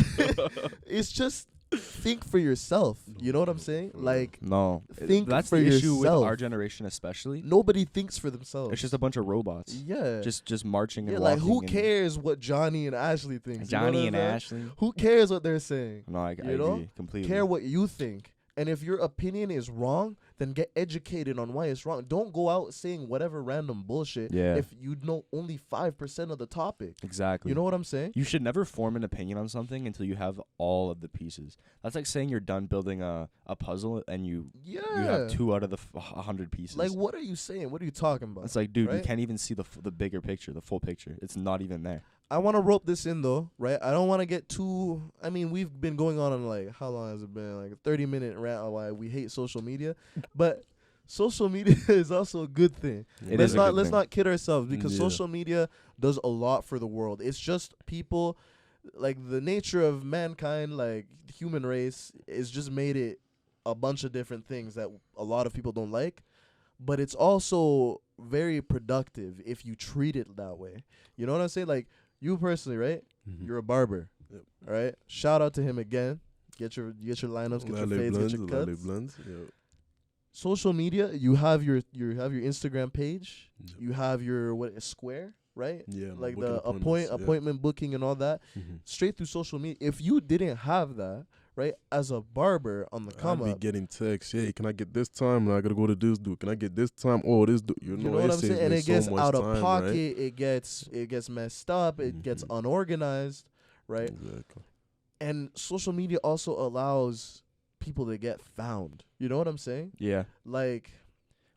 it's just think for yourself. You know what I'm saying? Like, No, Think that's for the issue with yourself. our generation, especially. nobody thinks for themselves. It's just a bunch of robots, yeah, just marching and yeah. walking. Like, who and- cares what Johnny and Ashley think? Johnny and Ashley. Who cares what they're saying? No, I You know? agree completely. Care what you think. And if your opinion is wrong, then get educated on why it's wrong. Don't go out saying whatever random bullshit Yeah. if you know only 5% of the topic. Exactly. You know what I'm saying? You should never form an opinion on something until you have all of the pieces. That's like saying you're done building a puzzle and you Yeah. have 2 out of the 100 pieces. Like, what are you saying? What are you talking about? It's like, dude, you right? can't even see the bigger picture, the full picture. It's not even there. I want to rope this in, though, right? I don't want to get too... I mean, we've been going on like, how long has it been? Like a 30-minute rant on why we hate social media. But social media is also a good thing. It let's is a not good let's thing. not kid ourselves, because Yeah. social media does a lot for the world. It's just people, like the nature of mankind, like the human race, is just made it a bunch of different things that a lot of people don't like. But it's also very productive if you treat it that way. You know what I'm saying? Like you personally, right? Mhm. You're a barber. Yep. All right. Shout out to him again. Get your lineups, get your Oladele fades, get your blends, Oladele cuts. blends, yeah. Social media, you have your Instagram page, Yep. you have your Square, right? Yeah, Like booking the appointments, yeah. appointment booking and all that, Mhm. straight through social media. If you didn't have that, right, as a barber on the come I'd be up, getting texts. Hey, can I get this time? I gotta go to this dude. Can I get this time? Oh, this dude. You you know know what I'm it saves saying? And me it gets so much out of time, pocket. right? It gets messed up. It gets Mhm. unorganized, right? Exactly. And social media also allows people to get found. You know what I'm saying? Yeah. Like,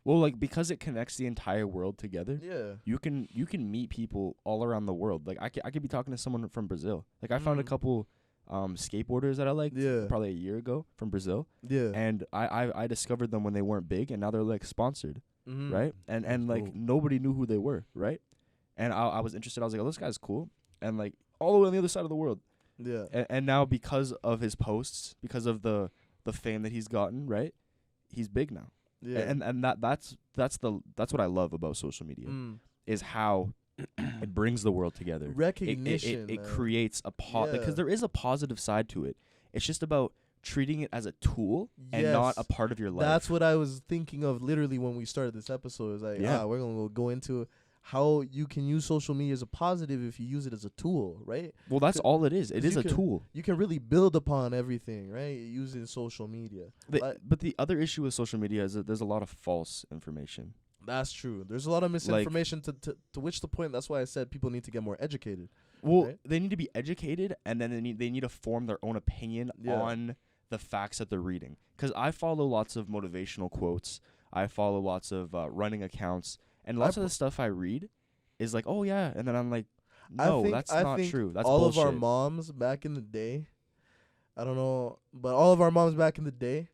Well, like because it connects the entire world together. yeah. You can meet people all around the world. Like I could be talking to someone from Brazil. Like I found a Mm. couple skateboarders that I liked Yeah. probably a year ago from Brazil, Yeah. and I discovered them when they weren't big, and now they're like sponsored, Mhm. right? And like Cool. nobody knew who they were, right? And I was interested. I was like, oh, this guy's cool, and like all the way on the other side of the world. Yeah. And now because of his posts, because of the fame that he's gotten, right? He's big now. Yeah. And that's what I love about social media is how it brings the world together. Recognition. It creates a because there is a positive side to it. It's just about treating it as a tool and not a part of your life. That's what I was thinking of literally when we started this episode. It's like, we're going to go into how you can use social media as a positive if you use it as a tool, right? Well, that's all it is. It is a tool. You can really build upon everything, right, using social media. But the other issue with social media is that there's a lot of false information. That's true. There's a lot of misinformation to which the point, that's why I said people need to get more educated. Well, right? They need to be educated, and then they need to form their own opinion on the facts that they're reading. Because I follow lots of motivational quotes. I follow lots of running accounts. And lots of the stuff I read is like, oh, yeah. And then I'm like, no, that's not true. That's all bullshit. Of our moms back in the day, I don't know, but all of our moms back in the day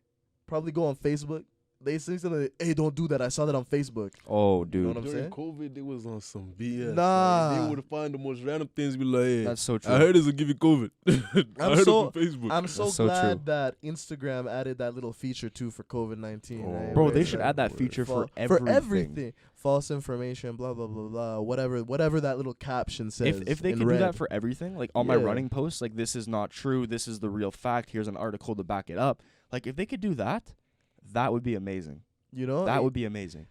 probably go on Facebook. They say something like, hey, don't do that. I saw that on Facebook. Oh, dude. You know what I'm During saying? COVID, they was on some BS. Nah. Like, they would find the most random things. Be like, hey, that's so true. I heard this will give you COVID. I heard it from Facebook. I'm so so glad true. that Instagram added that little feature too for COVID-19. Right? Bro, Where they it's should like, add that feature for for everything. False information, blah blah blah blah. Whatever that little caption says. If they in could red. do that for everything, like on my running posts, like this is not true. This is the real fact. Here's an article to back it up. Like if they could do that, that would be amazing. You know, that would be amazing.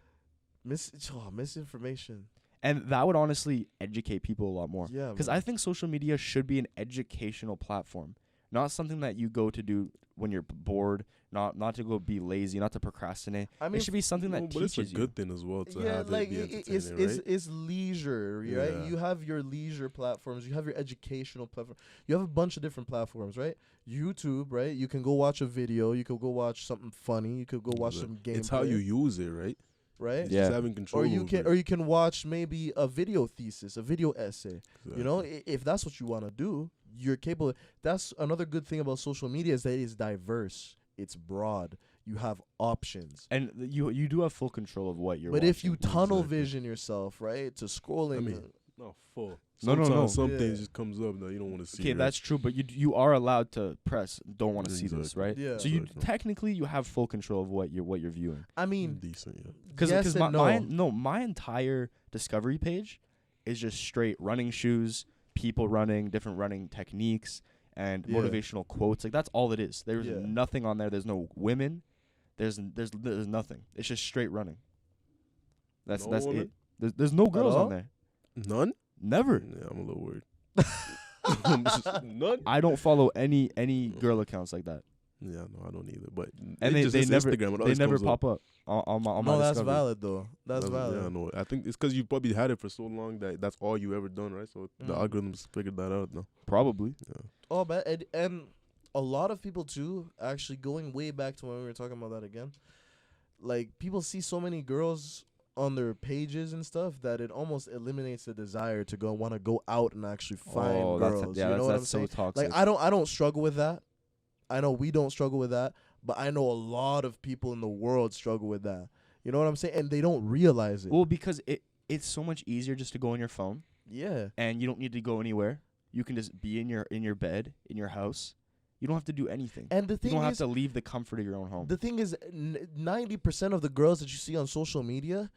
Misinformation. And that would honestly educate people a lot more. Yeah. Because I think social media should be an educational platform, not something that you go to do when you're bored, not to go be lazy, not to procrastinate. I mean, it should be something that teaches but it's a good thing as well to have like it be entertaining, right? It's leisure, right? Yeah. You have your leisure platforms. You have your educational platform. You have a bunch of different platforms, right? YouTube, right? You can go watch a video. You could go watch something funny. You could go watch some gameplay. It's how you use it, right? Right? It's just having control. Or you can watch maybe a video thesis, a video essay. Exactly. You know, if that's what you want to do, you're capable. That's another good thing about social media is that it's diverse. It's broad. You have options. And you do have full control of what you're watching. But if you tunnel vision yourself, right, to scrolling. I mean, no, full. No. Some things just comes up that you don't want to see. Okay, right? that's true, but you are allowed to press don't want to see this, right? Yeah. So technically you have full control of what you're viewing. I mean, decent, yeah. Because my entire discovery page is just straight running shoes, people running, different running techniques, and motivational quotes. Like that's all it is. There's nothing on there. There's no women. There's nothing. It's just straight running. That's it. There's no girls on there. None? Never. Yeah, I'm a little worried. None? I don't follow any girl accounts like that. Yeah, no, I don't either. But and they never pop up on my No, that's discovery. valid though. That's valid. Yeah, no, I think it's because you probably had it for so long that that's all you ever done, right? So the algorithms figured that out now. Probably. Yeah. Oh, but and a lot of people too, actually going way back to when we were talking about that again. Like people see so many girls on their pages and stuff that it almost eliminates the desire to want to go out and actually find girls. You know what I'm saying? So toxic. Like I don't struggle with that. I know we don't struggle with that, but I know a lot of people in the world struggle with that. You know what I'm saying? And they don't realize it. Well, because it's so much easier just to go on your phone. Yeah. And you don't need to go anywhere. You can just be in your bed, in your house. You don't have to do anything. And the thing you don't have to leave the comfort of your own home. The thing is, 90% of the girls that you see on social media,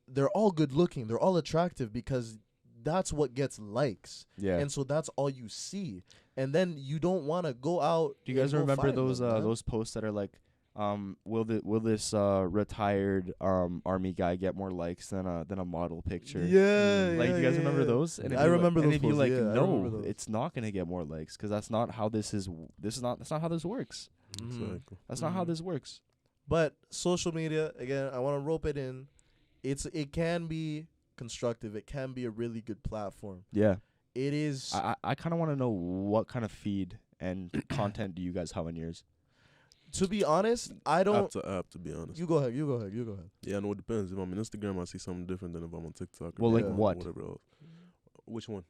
they're all good looking. They're all attractive because that's what gets likes. Yeah. And so that's all you see. And then you don't want to go out. Do you guys remember those posts that are like, will this retired army guy get more likes than a model picture? Yeah. Like, do you guys remember those? And I remember those. And they'd be like, no, it's not gonna get more likes because that's not how this is. That's not how this works. Exactly. That's not how this works. But social media, again, I want to rope it in. It can be constructive. It can be a really good platform. Yeah. It is. I kind of want to know what kind of feed and content do you guys have on yours? To be honest, I don't. App to be honest. You go ahead. Yeah, no, it depends. If I'm on Instagram, I see something different than if I'm on TikTok. Well, like what? Whatever else. Which one?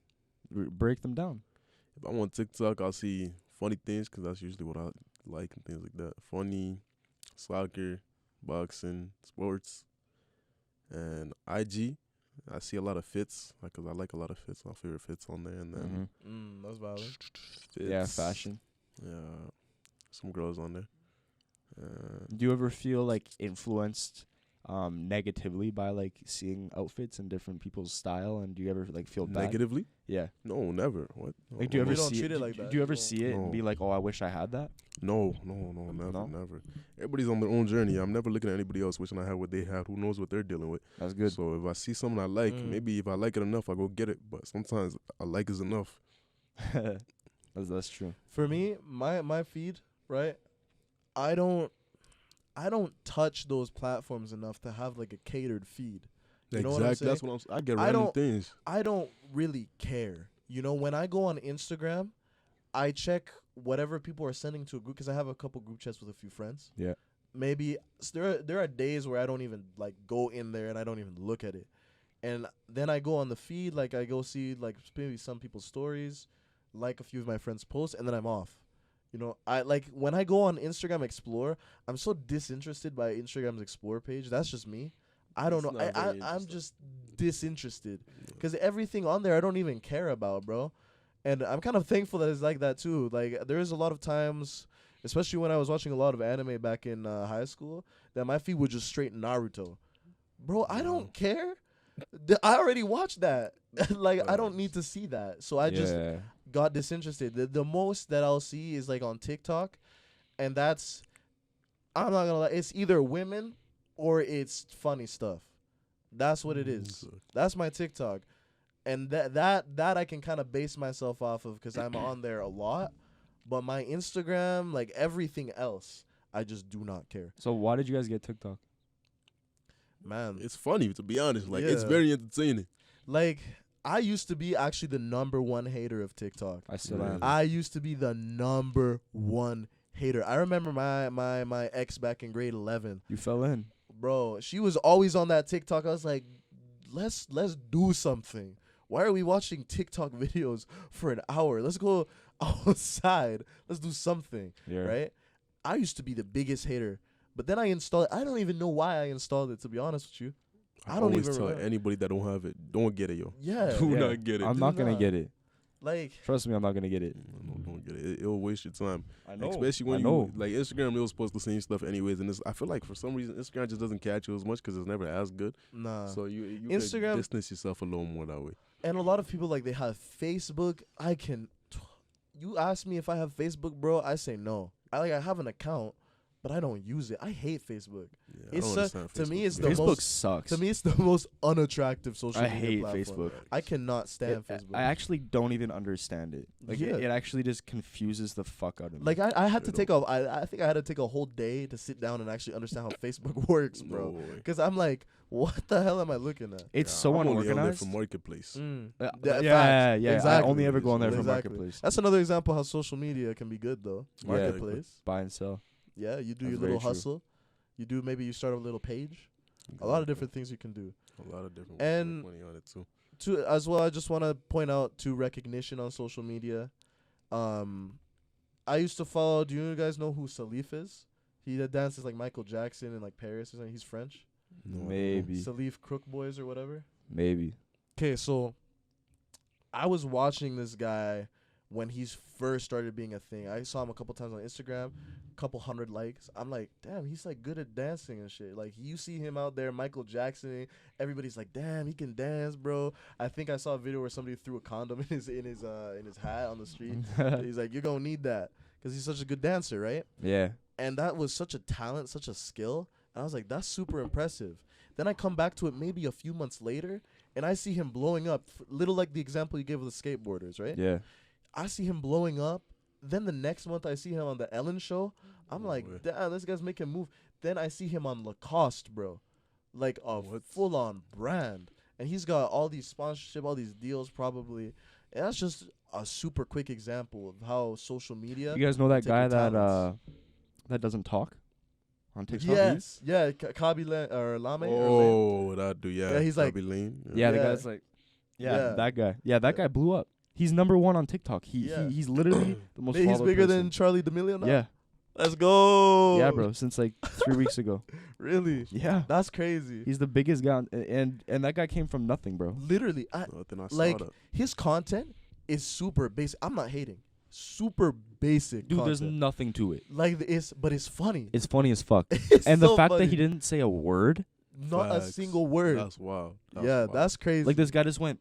Break them down. If I'm on TikTok, I'll see funny things because that's usually what I like and things like that. Funny, soccer, boxing, sports, and IG. I see a lot of fits, like, 'cause I like a lot of fits. My favorite fits on there, and then That's valid. Yeah, fits. fashion. Yeah, some girls on there. Do you ever feel like influenced negatively by like seeing outfits and different people's style, and do you ever like feel bad? Negatively? Yeah. No, never. What? No, Like, do you no, ever We don't see treat it? it like that. Do you ever No. see it and be No. like, "Oh, I wish I had that"? No, never, No? never. Everybody's on their own journey. I'm never looking at anybody else wishing I had what they had. Who knows what they're dealing with? That's good. So if I see something I like, maybe if I like it enough, I go get it. But sometimes I like is enough. That's true. For me, my feed, right? I don't touch those platforms enough to have like a catered feed. You know what I'm saying? That's what I get I random don't- things. I don't really care. You know, when I go on Instagram, I check whatever people are sending to a group because I have a couple group chats with a few friends. Yeah. Maybe there are days where I don't even like go in there and I don't even look at it. And then I go on the feed, like I go see like maybe some people's stories, like a few of my friends' posts, and then I'm off. You know, I like when I go on Instagram Explore, I'm so disinterested by Instagram's Explore page. That's just me. I don't It's know. not very I'm interesting. just disinterested because everything on there I don't even care about, bro. And I'm kind of thankful that it's like that too. Like there is a lot of times, especially when I was watching a lot of anime back in high school, that my feed would just straight Naruto. Bro, I don't care. I already watched that. Like I don't need to see that. So I just got disinterested. The most that I'll see is like on TikTok, and that's, I'm not gonna lie, it's either women or it's funny stuff. That's what it is. That's my TikTok, and that I can kind of base myself off of because I'm on there a lot. But my Instagram, like everything else, I just do not care. So why did you guys get TikTok? Man, It's funny, to be honest. Like, it's Yeah. very entertaining. like I used to be actually the number one hater of TikTok. I still Yeah. am. I used to be the number one hater. I remember my ex back in grade 11. You fell in. Bro, she was always on that TikTok. I was like, let's do something. Why are we watching TikTok videos for an hour? Let's go outside. Let's do something, Yeah. right? I used to be the biggest hater, but then I installed it. I don't even know why I installed it, to be honest with you. I don't always even tell remember. anybody that don't have it, don't get it, yo. Yeah. Do Yeah. not get it. I'm Do not gonna not. get it. Like, Trust me, I'm not gonna get it. No, don't get it. It'll waste your time. I Especially when you, like, Instagram, it was supposed to same stuff anyways. And I feel like for some reason, Instagram just doesn't catch you as much because it's never as good. nah. So you Instagram- can distance yourself a little more that way. And a lot of people, like, they have Facebook. You ask me if I have Facebook, bro, I say no. I have an account, but I don't use it. I hate Facebook. Yeah, It's I don't understand to me, Facebook. it's the Facebook most. sucks. To me, it's the most unattractive social I media hate platform. Facebook. I cannot stand I Facebook. actually don't even understand it. Like Yeah. it actually just confuses the fuck out of me. Like I had to Straight take I think I had to take a whole day to sit down and actually understand how Facebook works, bro. No way. Because I'm like, what the hell am I looking at? it's Yeah, so I'm only on there unorganized. for marketplace. Mm. Yeah, Yeah, yeah, facts. yeah. I Exactly. only ever go on there for Exactly. marketplace. That's another example how social media can be good though. Yeah. Marketplace. Buy and sell. Yeah, you do That's your very little true. hustle. Maybe you start a little page. A lot of different things you can do. A lot of different And- ways to make money on it too. As well, I just want to point out to recognition on social media. I used to follow. Do you guys know who Salif is? He dances like Michael Jackson in like Paris or something. He's French. No, Maybe. Salif Crook Boys or whatever. Maybe. Okay, so I was watching this guy when he's first started being a thing. I saw him a couple times on Instagram, couple hundred likes. I'm like, damn, he's like good at dancing and shit. Like you see him out there, Michael Jackson. Everybody's like, damn, he can dance, bro. I think I saw a video where somebody threw a condom in his hat on the street. He's like, you're gonna need that because he's such a good dancer, right? Yeah. And that was such a talent, such a skill. And I was like, that's super impressive. Then I come back to it maybe a few months later, and I see him blowing up. Little like the example you gave with the skateboarders, right? Yeah. I see him blowing up. Then the next month I see him on the Ellen show. I'm No like, way. damn, this guy's making move. Then I see him on Lacoste, bro. Like a What? full-on brand. And he's got all these sponsorship, all these deals probably. And that's just a super quick example of how social media. You guys know that take guy your that talents. that doesn't talk on TikTok? Yes. Yeah, Kabi or Lame. Oh, that dude, yeah. Yeah, he's like- Bobby Lane. Yeah, the Yeah. guy's like, yeah, Yeah. that guy. Yeah, that guy blew up. He's number one on TikTok. Yeah. He's literally the most. He's followed bigger person. than Charlie D'Amelio now? Yeah, Let's go. Yeah, bro. Since like 3 weeks ago. Really? Yeah. That's crazy. He's the biggest guy, and that guy came from nothing, bro. Literally, Then I saw like that. his content is super basic. I'm not hating. Super basic. Dude, there's content. nothing to it. Like but it's funny. It's funny as fuck. It's And the so fact funny. that he didn't say a word, not a Facts. single word. That's wild. That's crazy. like this guy just went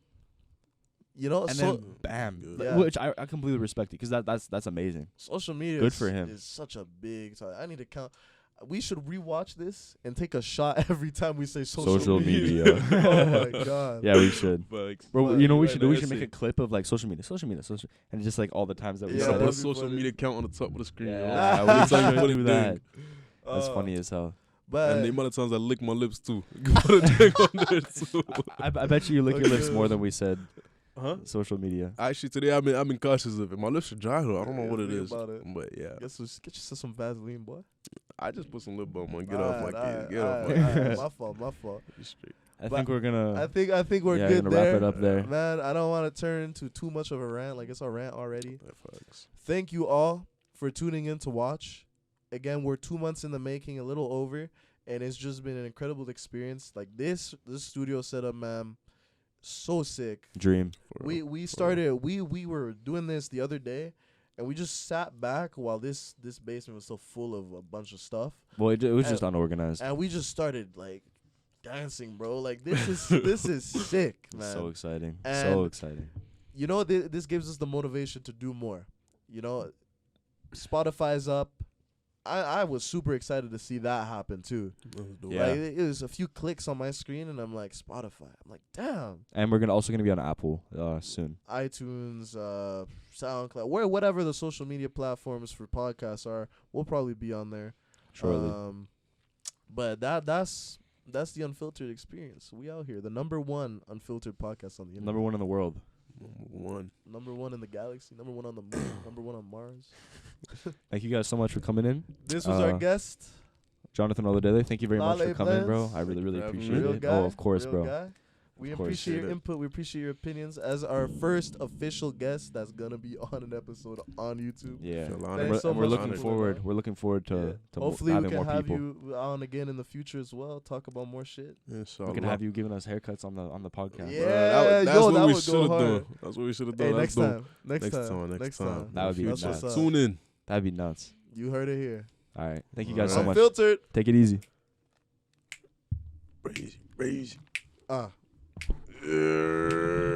you know, and so then bam, Good. Like, Yeah. which I completely respect it because that's amazing. social media Good is, for him. is such a big time. I need to count. We should rewatch this and take a shot every time we say social media. Oh my god. Yeah, we should. Facts. Bro, But you know what we right should do? now, We that's should make a it. clip of like social media, and just like all the times that we Yeah, said Put that'd it. be social funny. media count on the top of the screen. Yeah, Right? we can Put a do that. thing. That's funny as hell. But And the amount of times I lick my lips too. Put a thing on there too. I bet you lick your lips more than we said. Huh? Social media. Actually, today I've been cautious of it. My lips are dry though. I don't know what it think is. about it. But yeah, Guess we'll just get yourself some Vaseline, boy. I just put some lip balm on. Get off my kid. Get off my alright, kid. My fault. Be straight. I But think we're gonna. I think we're yeah, good gonna there. wrap it up there. Man, I don't want to turn to too much of a rant. Like it's a rant already. Facts. Thank you all for tuning in to watch. Again, we're 2 months in the making, a little over, and it's just been an incredible experience. Like this studio setup, man, so sick. Dream. We started we were doing this the other day, and we just sat back while this basement was still full of a bunch of stuff, Well, it was And- just unorganized. and we just started like dancing, bro. Like this is sick, man. So exciting. So And- exciting. You know, this gives us the motivation to do more. You know, Spotify's up. I was super excited to see that happen too. Yeah. Like it was a few clicks on my screen, and I'm like, Spotify. I'm like, damn. And we're also gonna be on Apple soon. iTunes, SoundCloud, whatever the social media platforms for podcasts are, we'll probably be on there. Shortly. But that's the Unfiltered experience. We out here, the #1 unfiltered podcast on the internet. Number 1 in the world. One. #1 in the galaxy, #1 on the moon, #1 on Mars. Thank you guys so much for coming in. This was our guest. Jonathan Oladele, thank you very much for Lale coming, bro. Blends. I really, really Thank you for appreciate having Real it. guy. Oh, of course, real bro. Guy. We Of course. appreciate your Appreciate it. input. We appreciate your opinions as our first official guest that's gonna be on an episode on YouTube. Yeah. Feel Thanks honored. We're, so and we're much looking for forward. that. We're looking forward Yeah. to Hopefully we having can more have people. you on again in the future as well. Talk about more shit. Inshallah. We can have you giving us haircuts on the podcast. Yeah. That's yo, what that we would should go have hard. done. That's what we should have done. Hey, That's next dope. time. Next time. That would be That's nuts. what's up. Tune in. That'd be nuts. You heard it here. All right. Thank you guys so Alright. much. Unfiltered. Take it easy. Crazy. Ah. Yeah.